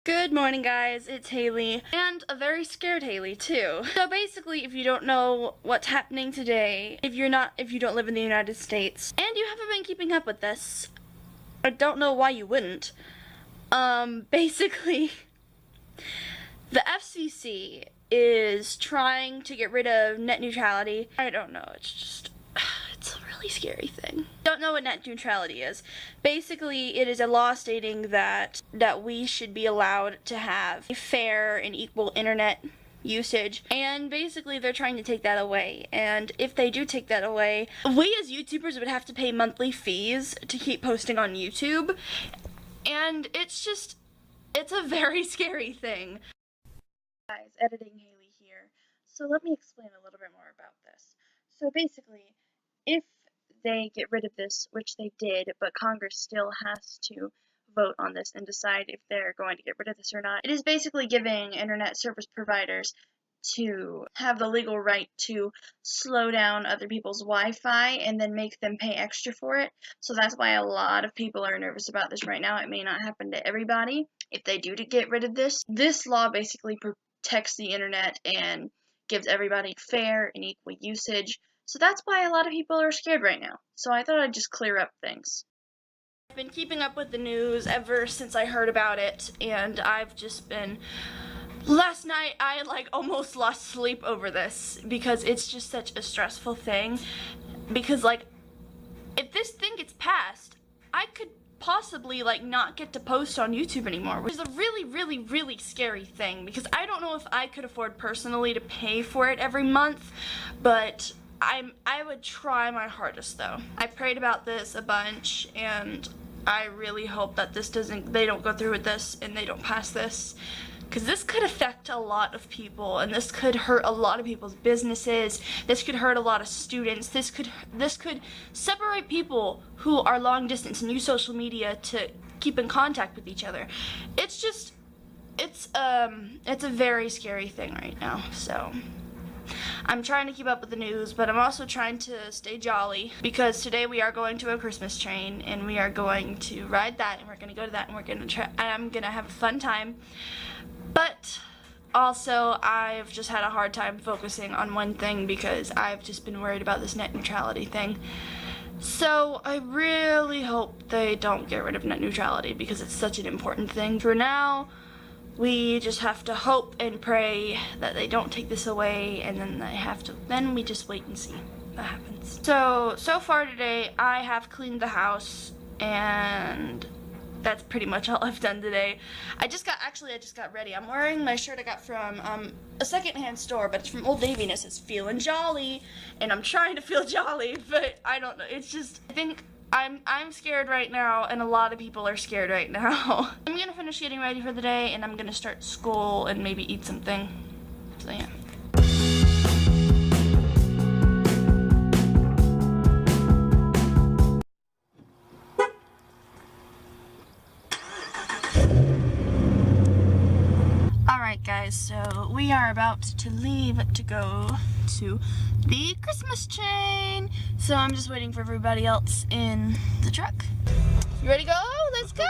Good morning, guys. It's Haley, and a very scared Haley too. So basically, if you don't know what's happening today, if you don't live in the United States, and you haven't been keeping up with this, I don't know why you wouldn't. Basically, the FCC is trying to get rid of net neutrality. I don't know. It's a really scary thing. Don't know what net neutrality is. Basically, it is a law stating that we should be allowed to have a fair and equal internet usage, and basically they're trying to take that away. And if they do take that away, we as YouTubers would have to pay monthly fees to keep posting on YouTube, and it's a very scary thing. Guys, editing Haley here. So let me explain a little bit more about this. So basically, if they get rid of this, which they did, but Congress still has to vote on this and decide if they're going to get rid of this or not, it is basically giving internet service providers to have the legal right to slow down other people's Wi-Fi and then make them pay extra for it. So that's why a lot of people are nervous about this right now. It may not happen to everybody. If they do to get rid of this law basically protects the internet and gives everybody fair and equal usage. So that's why a lot of people are scared right now. So I thought I'd just clear up things. I've been keeping up with the news ever since I heard about it, and I've just been... Last night I almost lost sleep over this because it's just such a stressful thing. Because if this thing gets passed, I could possibly not get to post on YouTube anymore, which is a really scary thing, because I don't know if I could afford personally to pay for it every month, but I would try my hardest though. I prayed about this a bunch, and I really hope that they don't go through with this and they don't pass this, because this could affect a lot of people, and this could hurt a lot of people's businesses. This could hurt a lot of students. This could separate people who are long distance and use social media to keep in contact with each other. It's a very scary thing right now. So I'm trying to keep up with the news, but I'm also trying to stay jolly, because today we are going to a Christmas train, and we are going to ride that, and we're going to go to that, and I'm going to have a fun time. But also, I've just had a hard time focusing on one thing because I've just been worried about this net neutrality thing. So I really hope they don't get rid of net neutrality, because it's such an important thing. For now, we just have to hope and pray that they don't take this away, and then we just wait and see what happens. So far today, I have cleaned the house, and that's pretty much all I've done today. I just got ready. I'm wearing my shirt I got from a secondhand store, but it's from Old Navy, and it says "Feeling Jolly," and I'm trying to feel jolly, but I don't know. It's just, I think I'm scared right now, and a lot of people are scared right now. I'm gonna finish getting ready for the day, and I'm gonna start school and maybe eat something. So yeah. Alright guys, so we are about to leave to go to the Christmas train. So I'm just waiting for everybody else in the truck. You ready to go? Let's go!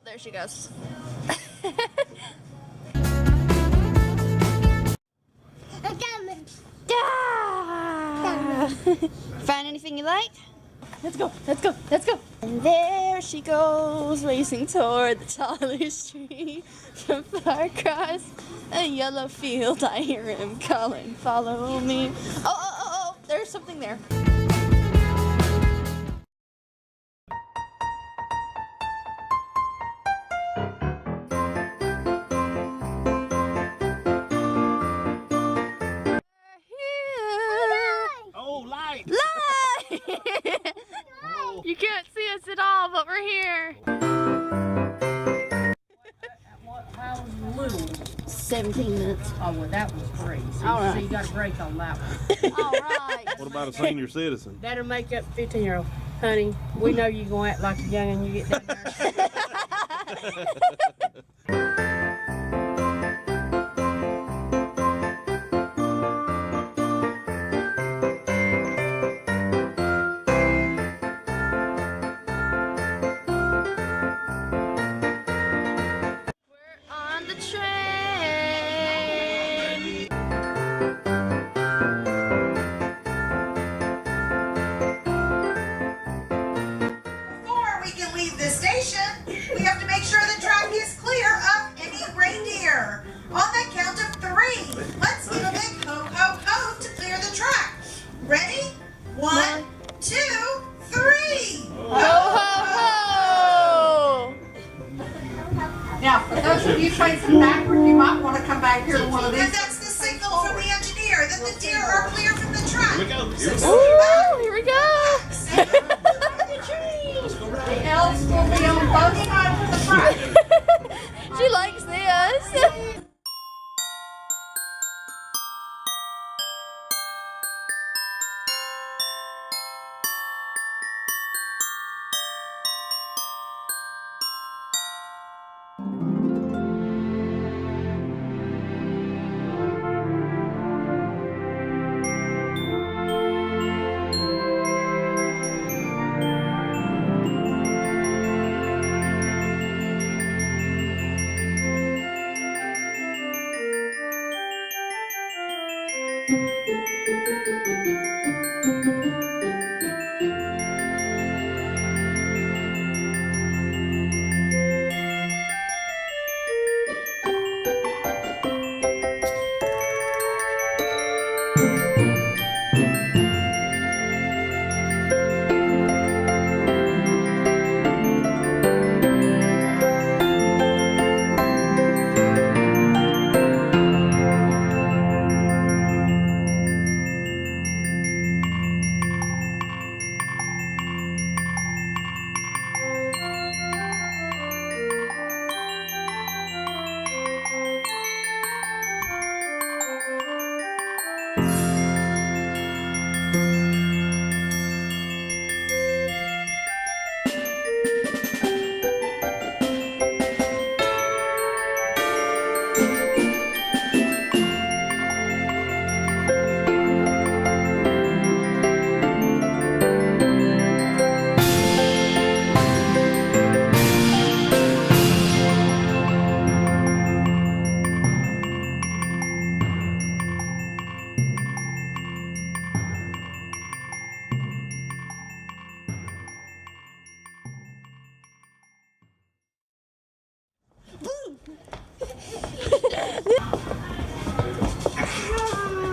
There she goes. Find anything you like? Let's go, let's go, let's go. And there she goes, racing toward the tallest tree. Far across a yellow field, I hear him calling, follow me. Oh, there's something there. You can't see us at all, but we're here. 17 minutes. Oh, well, that was free. So, All right. so you got a break on that one. All right. What about a senior citizen? That'll make up 15-year-old. Honey, we know you going to act like a young and you get down there. On the train. Before we can leave this station, we have to make sure the track is clear of any reindeer. On the count of 3, let's give a big ho ho ho to clear the track. Ready? 1, 2, 3. Ho ho ho! Now, for those of you facing backward, you might want to come back here to one of And these. that's the signal from the engineer that the deer are clear from the track. Here we go. Ooh, here we go. The elves will be on both sides of the track. She likes this.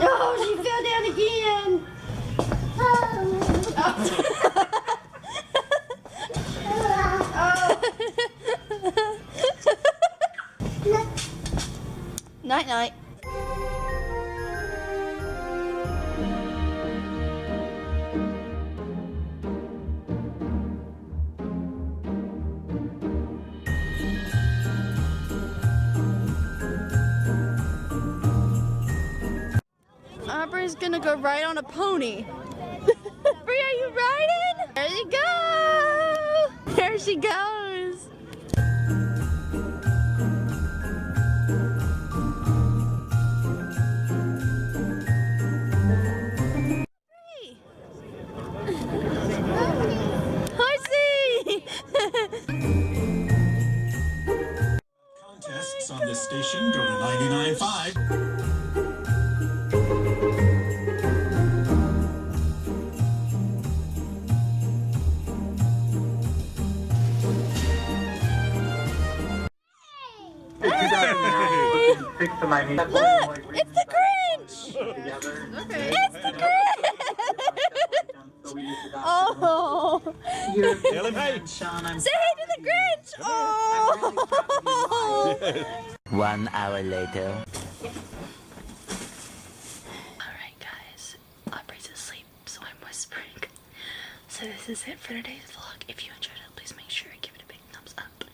Oh, she fell down again. Night night. Aubrey's gonna go ride on a pony. Aubrey, are you riding? There you go! There she goes! Hey. Horsey! Contests on this station go to 99.5. Look, it's the Grinch! It's the Grinch! Oh! Tell him hey. Say hey to the Grinch! Oh! 1 hour later. Alright guys, Aubrey's asleep, so I'm whispering. So this is it for today's vlog. If you enjoyed it, please make sure to give it a big thumbs up.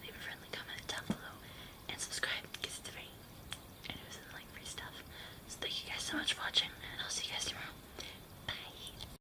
Leave a friendly comment down below. And subscribe because it's free. so much for watching, and I'll see you guys tomorrow.